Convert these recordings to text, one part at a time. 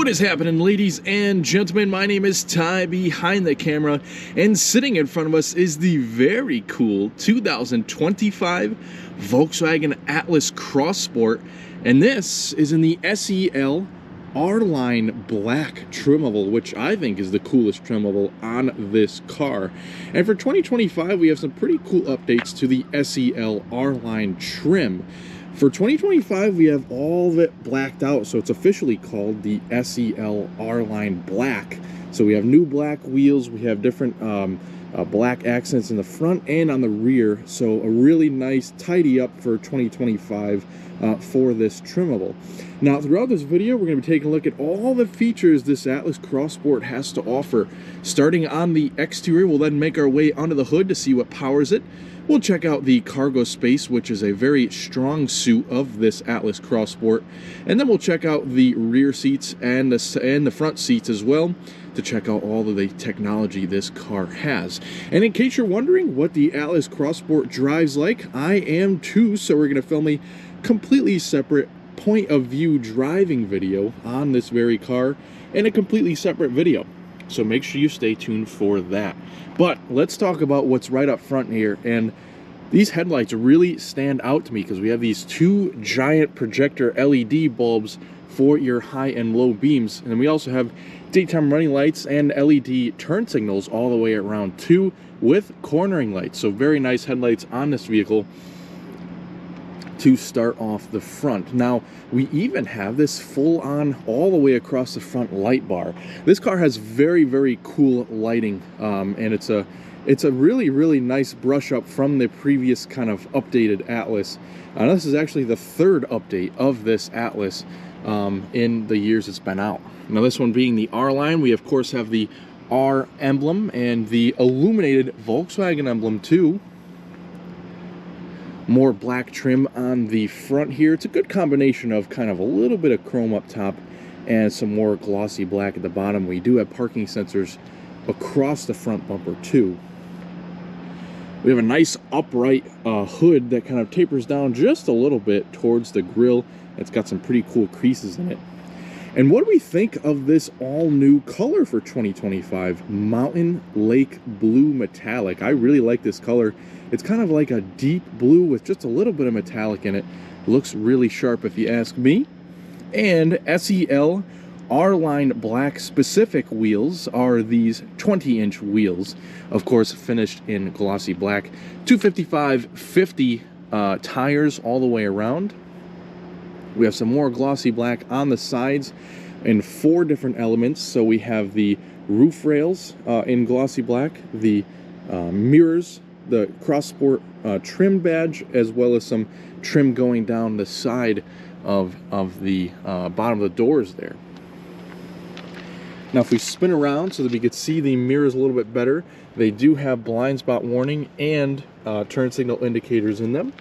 What is happening, ladies and gentlemen? My name is Ty behind the camera, and sitting in front of us is the very cool 2025 Volkswagen Atlas Cross Sport, and this is in the SEL R-Line black trim level, which I think is the coolest trim level on this car. And for 2025, we have some pretty cool updates to the SEL R-Line trim. For 2025, we have all of it blacked out, so it's officially called the SEL R-Line Black. So we have new black wheels, we have different black accents in the front and on the rear, so a really nice tidy up for 2025 for this trim level. Now, throughout this video, we're going to be taking a look at all the features this Atlas Cross Sport has to offer. Starting on the exterior, we'll then make our way onto the hood to see what powers it. We'll check out the cargo space, which is a very strong suit of this Atlas Cross Sport, and then we'll check out the rear seats and the front seats as well to check out all of the technology this car has. And in case you're wondering what the Atlas Cross Sport drives like, I am too, so we're going to film a completely separate point of view driving video on this very car in a completely separate video. So make sure you stay tuned for that. But let's talk about what's right up front here. And these headlights really stand out to me because we have these two giant projector LED bulbs for your high and low beams. And we also have daytime running lights and LED turn signals all the way around too, with cornering lights. So very nice headlights on this vehicle to start off the front. Now, we even have this full-on all the way across the front light bar. This car has very, very cool lighting, and it's a really nice brush up from the previous kind of updated Atlas. This is actually the third update of this Atlas in the years it's been out. Now, this one being the R-Line, we of course have the R emblem and the illuminated Volkswagen emblem too. More black trim on the front here. It's a good combination of kind of a little bit of chrome up top and some more glossy black at the bottom. We do have parking sensors across the front bumper too. We have a nice upright hood that kind of tapers down just a little bit towards the grille. It's got some pretty cool creases in it. And what do we think of this all-new color for 2025? Mountain Lake Blue Metallic. I really like this color. It's kind of like a deep blue with just a little bit of metallic in it. Looks really sharp if you ask me. And SEL R-Line Black specific wheels are these 20-inch wheels, of course finished in glossy black. 255/50 tires all the way around. We have some more glossy black on the sides in 4 different elements. So we have the roof rails in glossy black, the mirrors, the Cross Sport trim badge, as well as some trim going down the side of the bottom of the doors there. Now, if we spin around so that we could see the mirrors a little bit better, they do have blind spot warning and turn signal indicators in them.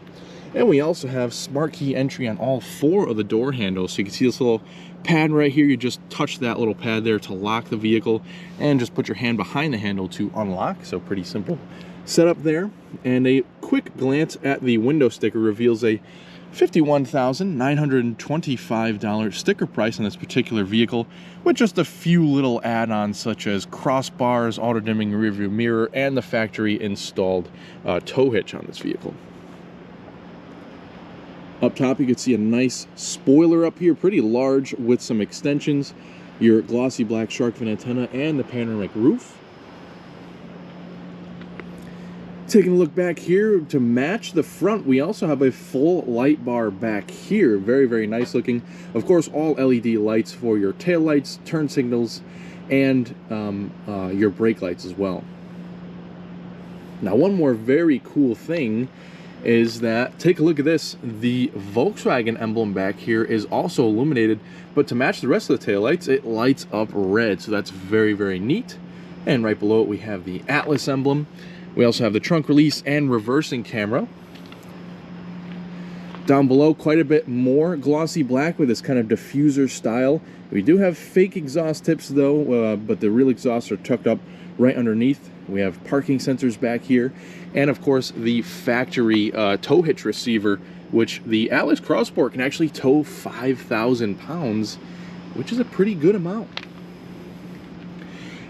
And we also have smart key entry on all 4 of the door handles. So you can see this little pad right here. You just touch that little pad there to lock the vehicle and just put your hand behind the handle to unlock. So pretty simple setup there. And a quick glance at the window sticker reveals a $51,925 sticker price on this particular vehicle, with just a few little add-ons such as crossbars, auto-dimming rearview mirror, and the factory installed tow hitch on this vehicle. Up top, you can see a nice spoiler up here, pretty large with some extensions, your glossy black shark fin antenna, and the panoramic roof. Taking a look back here to match the front, we also have a full light bar back here. Very, very nice looking. Of course, all LED lights for your tail lights, turn signals, and your brake lights as well. Now, one more very cool thing is that, take a look at this, the Volkswagen emblem back here is also illuminated, but to match the rest of the taillights, it lights up red, so that's very, very neat. And right below it, we have the Atlas emblem. We also have the trunk release and reversing camera. Down below, quite a bit more glossy black with this kind of diffuser style. We do have fake exhaust tips though, but the real exhausts are tucked up right underneath. We have parking sensors back here, and of course the factory tow hitch receiver, which the Atlas Cross Sport can actually tow 5,000 pounds which is a pretty good amount.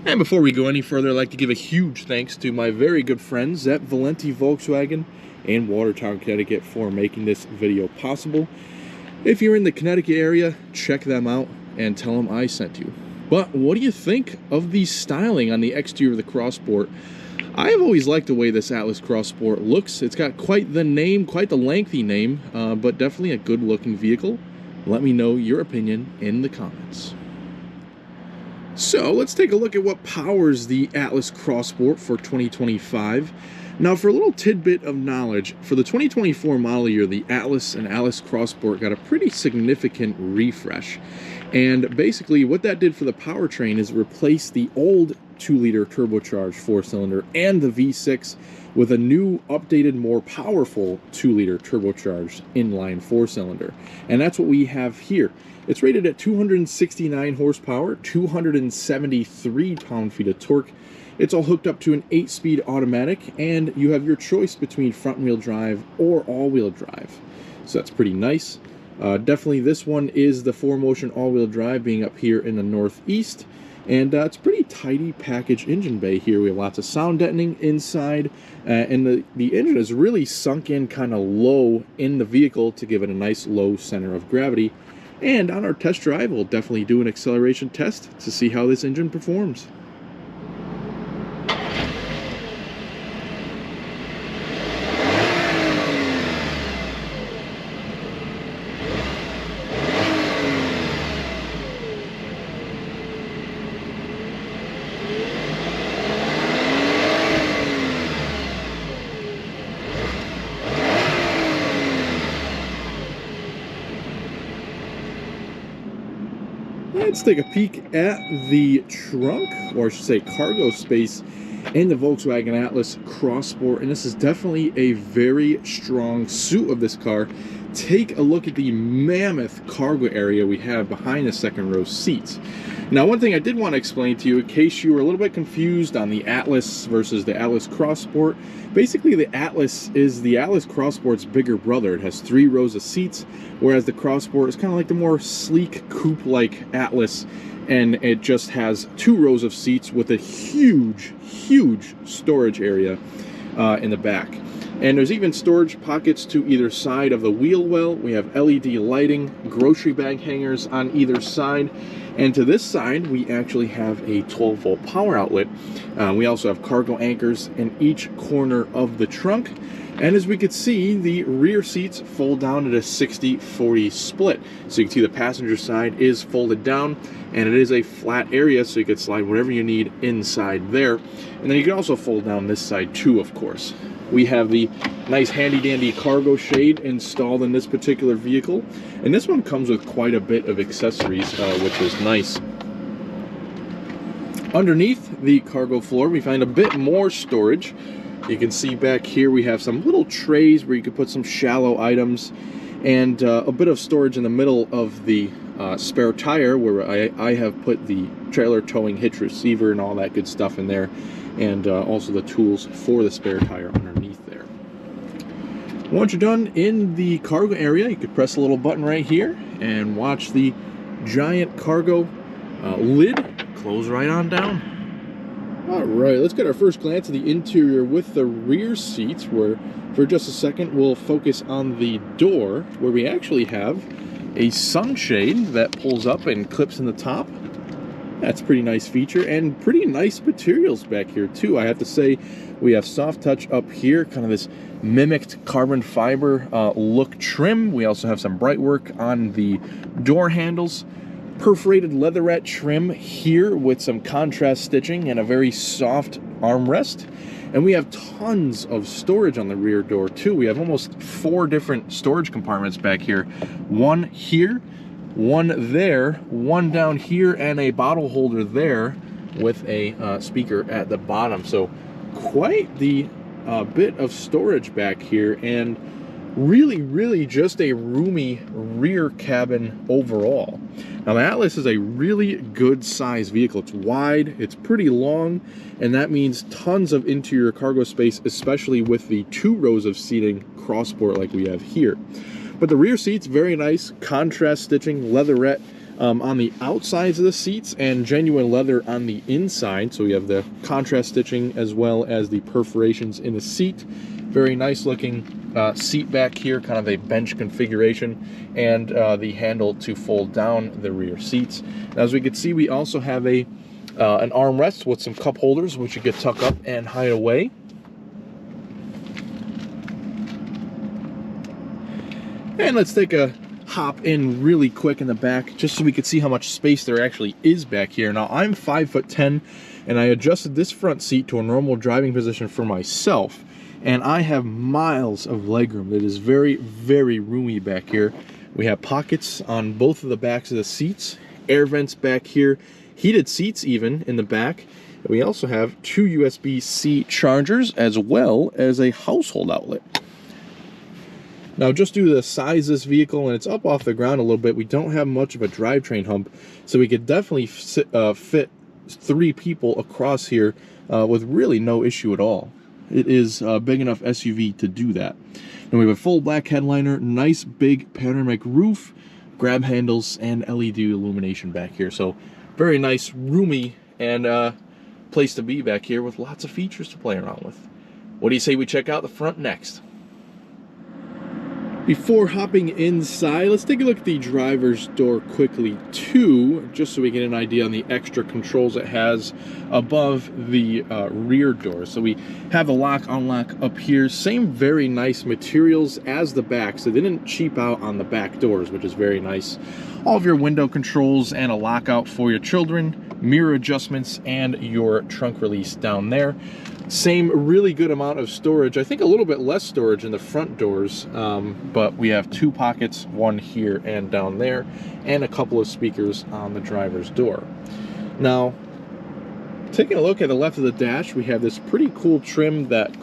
And before we go any further, I'd like to give a huge thanks to my very good friends at Valenti Volkswagen in Watertown, Connecticut for making this video possible. If you're in the Connecticut area, check them out and tell them I sent you. But what do you think of the styling on the exterior of the Crossport? I have always liked the way this Atlas Crossport looks. It's got quite the name, quite the lengthy name, but definitely a good looking vehicle. Let me know your opinion in the comments. So let's take a look at what powers the Atlas Crossport for 2025. Now, for a little tidbit of knowledge, for the 2024 model year, the Atlas and Atlas Crossport got a pretty significant refresh. And basically what that did for the powertrain is replace the old 2-liter turbocharged 4-cylinder and the V6 with a new, updated, more powerful 2-liter turbocharged inline 4-cylinder. And that's what we have here. It's rated at 269 horsepower, 273 pound-feet of torque. It's all hooked up to an 8-speed automatic, and you have your choice between front-wheel drive or all-wheel drive. So that's pretty nice. Definitely this one is the 4Motion all-wheel drive, being up here in the Northeast. And it's a pretty tidy package engine bay here. We have lots of sound deadening inside, and the engine is really sunk in kind of low in the vehicle to give it a nice low center of gravity. And on our test drive, we'll definitely do an acceleration test to see how this engine performs. Let's take a peek at the trunk, or I should say cargo space, in the Volkswagen Atlas Crossport, and this is definitely a very strong suit of this car. Take a look at the mammoth cargo area we have behind the second row seats. Now, one thing I did want to explain to you, in case you were a little bit confused on the Atlas versus the Atlas Crossport, basically the Atlas is the Atlas Crossport's bigger brother. It has 3 rows of seats, whereas the Crossport is kind of like the more sleek coupe-like Atlas, and it just has 2 rows of seats with a huge storage area in the back. And there's even storage pockets to either side of the wheel well. We have LED lighting, grocery bag hangers on either side. And to this side, we actually have a 12-volt power outlet. We also have cargo anchors in each corner of the trunk. And as we can see, the rear seats fold down at a 60-40 split. So you can see the passenger side is folded down, and it is a flat area, so you can slide whatever you need inside there. And then you can also fold down this side too, of course. We have the nice handy-dandy cargo shade installed in this particular vehicle. And this one comes with quite a bit of accessories, which is nice. Underneath the cargo floor, we find a bit more storage. You can see back here we have some little trays where you can put some shallow items, and a bit of storage in the middle of the spare tire, where I have put the trailer towing hitch receiver and all that good stuff in there, and also the tools for the spare tire underneath there. Once you're done in the cargo area, you could press a little button right here and watch the giant cargo lid close right on down. Alright, let's get our first glance at the interior with the rear seats, where for just a second we'll focus on the door, where we actually have a sunshade that pulls up and clips in the top. That's a pretty nice feature, and pretty nice materials back here too. I have to say, we have soft touch up here, kind of this mimicked carbon fiber look trim. We also have some bright work on the door handles. Perforated leatherette trim here with some contrast stitching and a very soft armrest. And we have tons of storage on the rear door too. We have almost 4 different storage compartments back here. One here, one there, one down here, and a bottle holder there with a speaker at the bottom. So quite the bit of storage back here, and really just a roomy rear cabin overall. Now the Atlas is a really good size vehicle. It's wide, it's pretty long, and that means tons of interior cargo space, especially with the 2 rows of seating Crossport like we have here. But the rear seats, very nice, contrast stitching, leatherette on the outsides of the seats and genuine leather on the inside. So we have the contrast stitching as well as the perforations in the seat. Very nice looking seat back here, kind of a bench configuration, and the handle to fold down the rear seats. Now, as we can see, we also have an armrest with some cup holders, which you could tuck up and hide away. And let's take a hop in really quick in the back just so we can see how much space there actually is back here. Now, I'm 5'10", and I adjusted this front seat to a normal driving position for myself, and I have miles of legroom. It is very, very roomy back here. We have pockets on both of the backs of the seats, air vents back here, heated seats even in the back. And we also have 2 USB-C chargers as well as a household outlet. Now, just due to the size of this vehicle and it's up off the ground a little bit, we don't have much of a drivetrain hump, so we could definitely fit 3 people across here with really no issue at all. It is a big enough SUV to do that. And we have a full black headliner, nice big panoramic roof, grab handles, and LED illumination back here. So very nice, roomy, and place to be back here with lots of features to play around with. What do you say we check out the front next? Before hopping inside, let's take a look at the driver's door quickly too, just so we get an idea on the extra controls it has above the rear door. So we have the lock, unlock up here, same very nice materials as the back, so they didn't cheap out on the back doors, which is very nice. All of your window controls and a lockout for your children, mirror adjustments, and your trunk release down there. Same really good amount of storage. I think a little bit less storage in the front doors, but we have 2 pockets, one here and down there, and a couple of speakers on the driver's door. Now, taking a look at the left of the dash, we have this pretty cool trim, that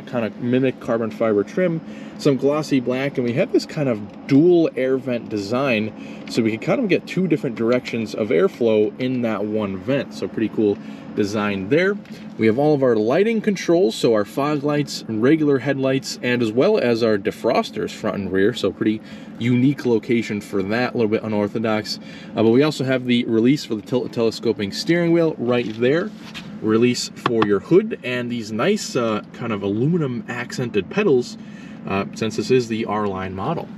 kind of mimic carbon fiber trim, some glossy black, and we have this kind of dual air vent design, so we can kind of get 2 different directions of airflow in that one vent. So pretty cool design there. We have all of our lighting controls, so our fog lights, regular headlights, and as well as our defrosters front and rear, so pretty unique location for that, a little bit unorthodox. But we also have the release for the tilt and telescoping steering wheel right there, release for your hood, and these nice kind of aluminum accented pedals, since this is the R-Line model.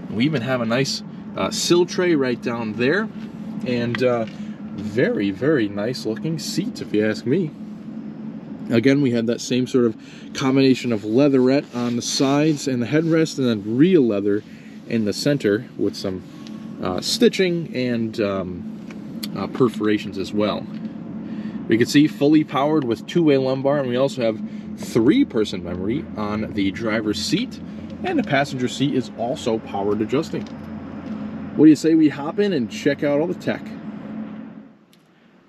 We even have a nice sill tray right down there, and very, very nice looking seats, if you ask me. Again, we had that same sort of combination of leatherette on the sides and the headrest, and then real leather in the center with some stitching and perforations as well. We can see fully powered with 2-way lumbar, and we also have 3-person memory on the driver's seat, and the passenger seat is also powered adjusting. What do you say we hop in and check out all the tech?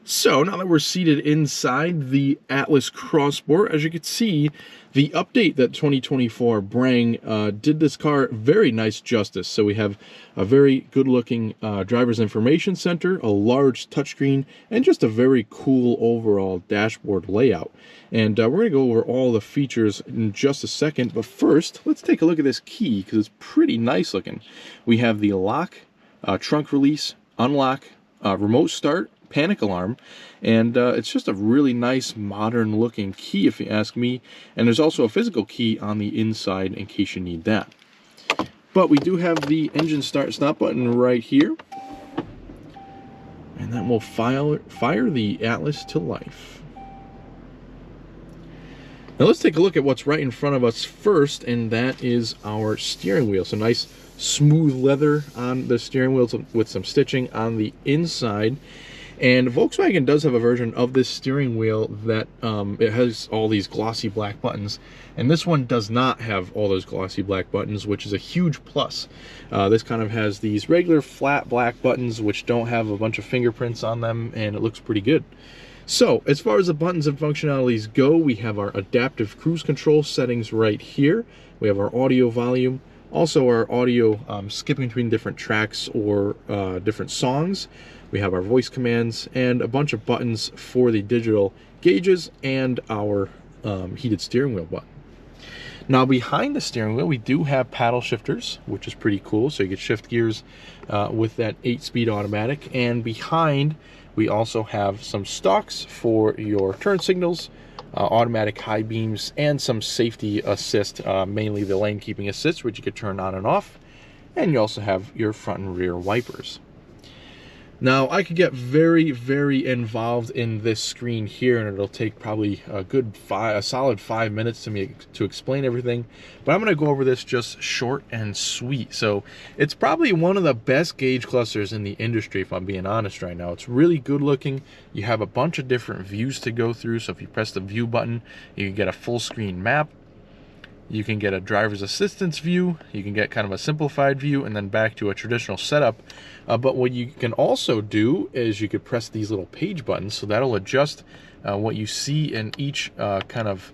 So now that we're seated inside the Atlas Cross Sport, as you can see, the update that 2024 bring did this car very nice justice. So we have a very good looking driver's information center, a large touchscreen, and just a very cool overall dashboard layout. And we're going to go over all the features in just a second, but first let's take a look at this key because it's pretty nice looking. We have the lock, trunk release, unlock, remote start, panic alarm, and it's just a really nice modern looking key, if you ask me. And there's also a physical key on the inside in case you need that. But we do have the engine start stop button right here, and that will fire the Atlas to life. Now let's take a look at what's right in front of us first, and that is our steering wheel. So nice smooth leather on the steering wheel with some stitching on the inside. And Volkswagen does have a version of this steering wheel that it has all these glossy black buttons, and this one does not have all those glossy black buttons, which is a huge plus. This kind of has these regular flat black buttons which don't have a bunch of fingerprints on them, and it looks pretty good. So as far as the buttons and functionalities go, we have our adaptive cruise control settings right here. We have our audio volume, also our audio skipping between different tracks or different songs. We have our voice commands and a bunch of buttons for the digital gauges and our heated steering wheel button. Now behind the steering wheel, we do have paddle shifters, which is pretty cool. So you can shift gears with that 8-speed automatic. And behind, we also have some stalks for your turn signals, automatic high beams, and some safety assist, mainly the lane keeping assist, which you could turn on and off. And you also have your front and rear wipers. Now, I could get very, very involved in this screen here, and it'll take probably a solid 5 minutes to explain everything. But I'm going to go over this just short and sweet. So it's probably one of the best gauge clusters in the industry, if I'm being honest right now. It's really good looking. You have a bunch of different views to go through. So if you press the view button, you can get a full screen map. You can get a driver's assistance view, you can get kind of a simplified view, and then back to a traditional setup. But what you can also do is you could press these little page buttons, so that'll adjust what you see in each kind of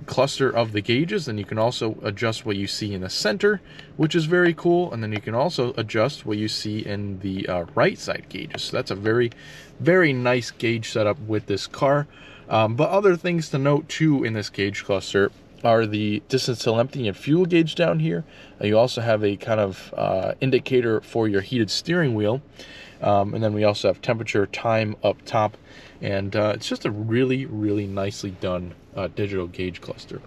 cluster of the gauges. And you can also adjust what you see in the center, which is very cool. And then you can also adjust what you see in the right side gauges. So that's a very, very nice gauge setup with this car. But other things to note too in this gauge cluster are the distance till empty and fuel gauge down here. You also have a kind of indicator for your heated steering wheel. And then we also have temperature, time up top. And it's just a really, really nicely done digital gauge cluster.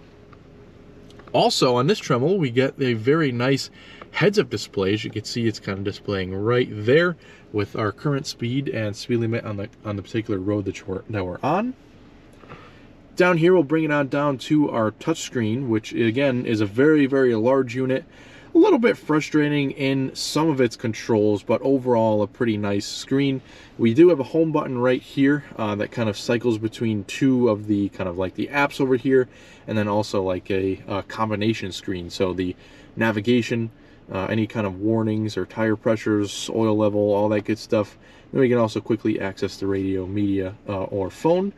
Also on this Tremel, we get a very nice heads-up display. As you can see, it's kind of displaying right there with our current speed and speed limit on the particular road that we're on. Down here, we'll bring it on down to our touchscreen, which again is a very, very large unit. A little bit frustrating in some of its controls, but overall a pretty nice screen. We do have a home button right here that kind of cycles between two of the kind of like the apps over here, and then also like a combination screen. So the navigation, any kind of warnings or tire pressures, oil level, all that good stuff. Then we can also quickly access the radio, media, or phone.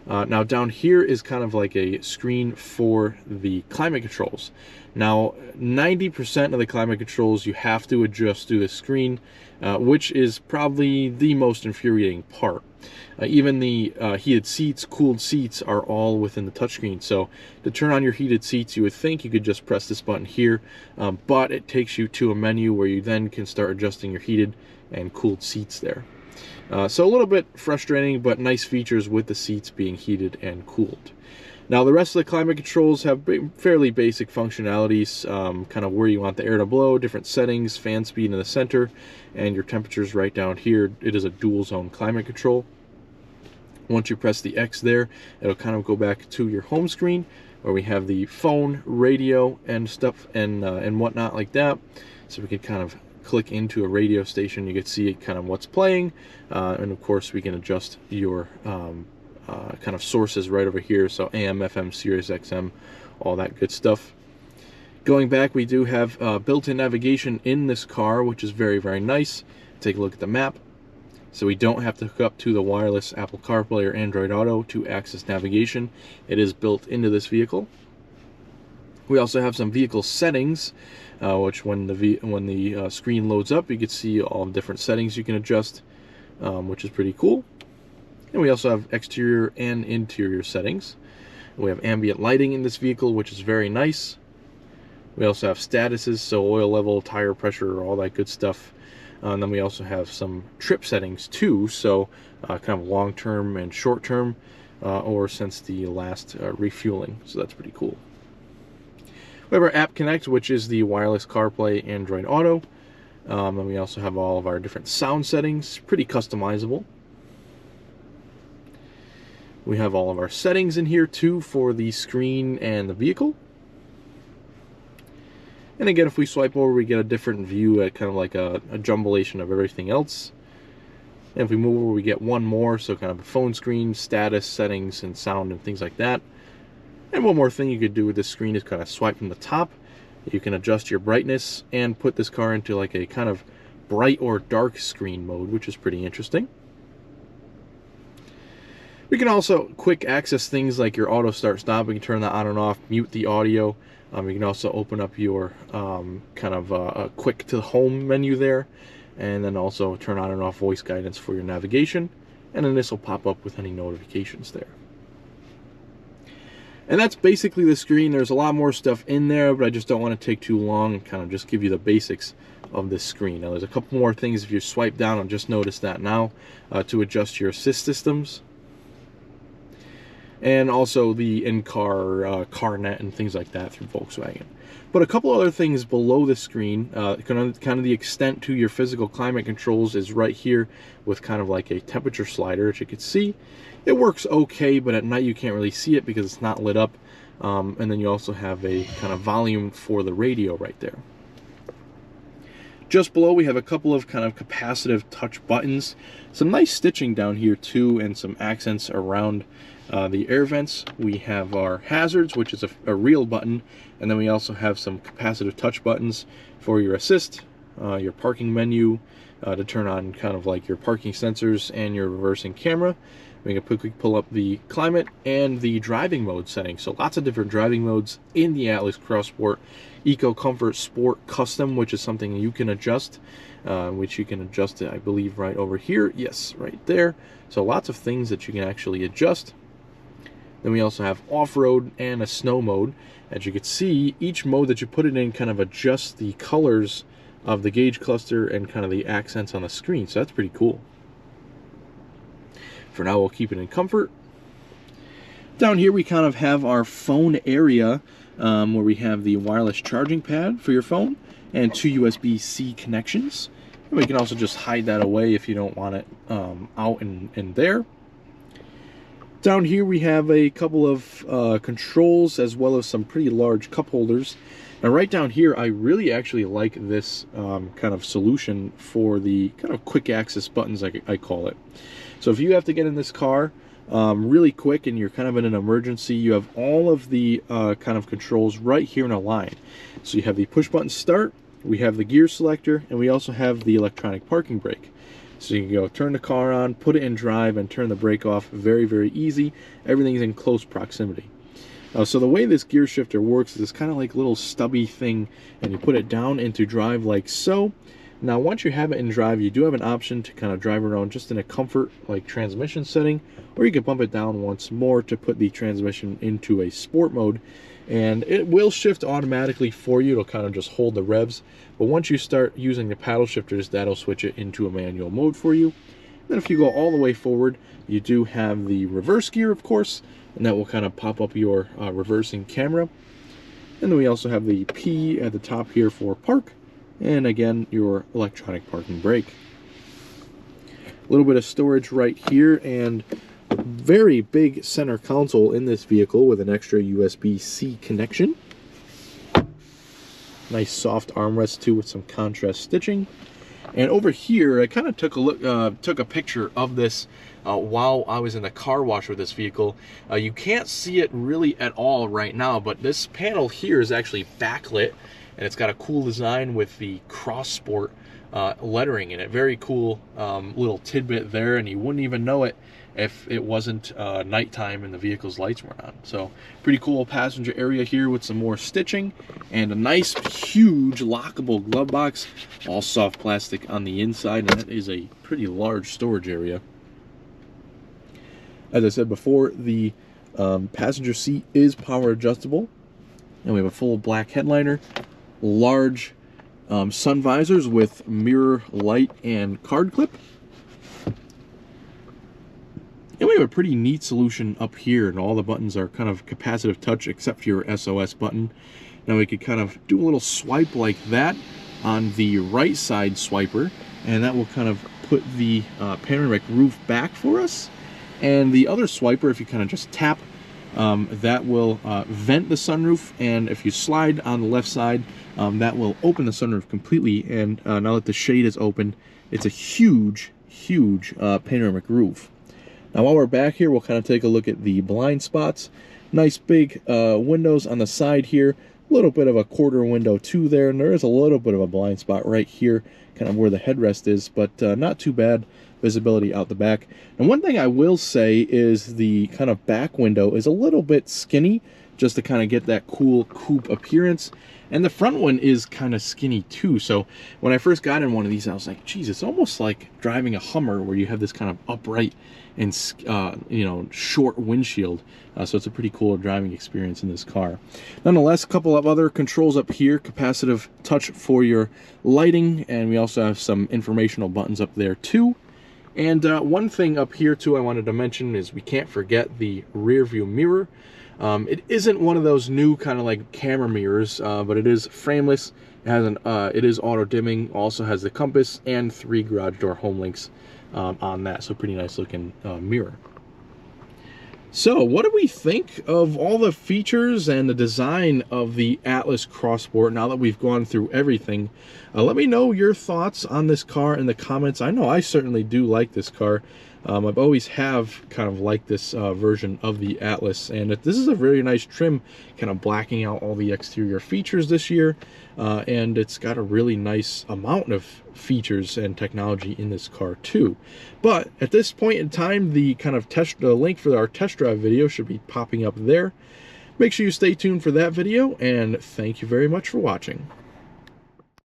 Now down here is kind of like a screen for the climate controls. Now 90% of the climate controls you have to adjust through the screen, which is probably the most infuriating part. Even the heated seats, cooled seats are all within the touchscreen. So to turn on your heated seats, you would think you could just press this button here, but it takes you to a menu where you then can start adjusting your heated and cooled seats there. So a little bit frustrating, but nice features with the seats being heated and cooled. Now the rest of the climate controls have fairly basic functionalities, kind of where you want the air to blow, different settings, fan speed in the center, and your temperatures right down here. It is a dual zone climate control. Once you press the X there, it'll kind of go back to your home screen where we have the phone, radio, and stuff and whatnot like that. So we can kind of click into a radio station, you can see kind of what's playing, and of course we can adjust your kind of sources right over here, so AM, FM, Sirius XM, all that good stuff. Going back, we do have built-in navigation in this car, which is very, very nice. Take a look at the map. So we don't have to hook up to the wireless Apple CarPlay or Android Auto to access navigation. It is built into this vehicle. We also have some vehicle settings, which when the screen loads up, you can see all the different settings you can adjust, which is pretty cool. And we also have exterior and interior settings. We have ambient lighting in this vehicle, which is very nice. We also have statuses, so oil level, tire pressure, all that good stuff. And then we also have some trip settings too, so kind of long-term and short-term, or since the last refueling. So that's pretty cool. We have our App Connect, which is the wireless CarPlay, Android Auto. And we also have all of our different sound settings, pretty customizable. We have all of our settings in here too for the screen and the vehicle. And again, if we swipe over, we get a different view at kind of like a jumblation of everything else. And if we move over, we get one more, so kind of a phone screen, status, settings, and sound, and things like that. And one more thing you could do with this screen is kind of swipe from the top. You can adjust your brightness and put this car into like a kind of bright or dark screen mode, which is pretty interesting. We can also quick access things like your auto start stop. We can turn that on and off, mute the audio. You can also open up your kind of a quick to the home menu there, and then also turn on and off voice guidance for your navigation. And then this will pop up with any notifications there. And that's basically the screen. There's a lot more stuff in there, but I just don't want to take too long and kind of just give you the basics of this screen. Now there's a couple more things if you swipe down. I'll just notice that now to adjust your assist systems. And also the in-car CarNet and things like that through Volkswagen. But a couple other things below the screen, kind of the extent to your physical climate controls is right here with kind of like a temperature slider, as you can see. It works okay, but at night you can't really see it because it's not lit up. And then you also have a kind of volume for the radio right there. Just below we have a couple of kind of capacitive touch buttons. Some nice stitching down here too, and some accents around the air vents. We have our hazards, which is a real button, and then we also have some capacitive touch buttons for your assist, your parking menu, to turn on kind of like your parking sensors and your reversing camera. We can quickly pull up the climate and the driving mode settings. So lots of different driving modes in the Atlas Cross Sport. Eco, Comfort, Sport, Custom, which is something you can adjust, which you can adjust it, I believe, right over here. Yes, right there. So lots of things that you can actually adjust. Then we also have off-road and a snow mode. As you can see, each mode that you put it in kind of adjusts the colors of the gauge cluster and kind of the accents on the screen. So that's pretty cool. For now, we'll keep it in comfort. Down here, we kind of have our phone area where we have the wireless charging pad for your phone and 2 USB-C connections. And we can also just hide that away if you don't want it out in there. Down here, we have a couple of controls as well as some pretty large cup holders. Now, right down here, I really actually like this kind of solution for the kind of quick access buttons, I call it. So if you have to get in this car really quick and you're kind of in an emergency, you have all of the kind of controls right here in a line. So you have the push button start, we have the gear selector, and we also have the electronic parking brake. So you can go turn the car on, put it in drive, and turn the brake off. Very, very easy. Everything's in close proximity. So the way this gear shifter works is it's kind of like a little stubby thing, and you put it down into drive like so. Now once you have it in drive, you do have an option to kind of drive around just in a comfort like transmission setting, or you can bump it down once more to put the transmission into a sport mode, and it will shift automatically for you. It'll kind of just hold the revs, but once you start using the paddle shifters, that'll switch it into a manual mode for you. Then if you go all the way forward, you do have the reverse gear, of course, and that will kind of pop up your reversing camera. And then we also have the P at the top here for park, and again, your electronic parking brake. A little bit of storage right here, and a very big center console in this vehicle with an extra USB-C connection. Nice soft armrest too with some contrast stitching. And over here, I kind of took a look, took a picture of this while I was in the car wash with this vehicle. You can't see it really at all right now, but this panel here is actually backlit, and it's got a cool design with the Cross Sport lettering in it. Very cool little tidbit there, and you wouldn't even know it if it wasn't nighttime and the vehicle's lights weren't on. So pretty cool passenger area here with some more stitching and a nice huge lockable glove box, all soft plastic on the inside, and that is a pretty large storage area. As I said before, the passenger seat is power adjustable, and we have a full black headliner, large sun visors with mirror light and card clip. And we have a pretty neat solution up here, and all the buttons are kind of capacitive touch except for your SOS button. Now we could kind of do a little swipe like that on the right side swiper, and that will kind of put the panoramic roof back for us. And the other swiper, if you kind of just tap, that will vent the sunroof, and if you slide on the left side, that will open the sunroof completely. And now that the shade is open, it's a huge, huge panoramic roof. Now while we're back here, we'll kind of take a look at the blind spots. Nice big windows on the side here, a little bit of a quarter window too there, and there is a little bit of a blind spot right here, kind of where the headrest is, but not too bad visibility out the back. And one thing I will say is the kind of back window is a little bit skinny just to kind of get that cool coupe appearance. And the front one is kind of skinny too. So when I first got in one of these, I was like, geez, it's almost like driving a Hummer where you have this kind of upright and you know, short windshield. So it's a pretty cool driving experience in this car. Nonetheless, a couple of other controls up here, capacitive touch for your lighting, and we also have some informational buttons up there too. And one thing up here too I wanted to mention is we can't forget the rear view mirror. It isn't one of those new kind of like camera mirrors, but it is frameless. It has it is auto dimming, also has the compass and 3 garage door home links on that. So pretty nice looking mirror. So what do we think of all the features and the design of the Atlas Cross Sport now that we've gone through everything? Let me know your thoughts on this car in the comments. I know I certainly do like this car. I've always have kind of liked this version of the Atlas, and this is a very nice trim, kind of blacking out all the exterior features this year, and it's got a really nice amount of features and technology in this car too. But at this point in time, the kind of the link for our test drive video should be popping up there. Make sure you stay tuned for that video, and thank you very much for watching.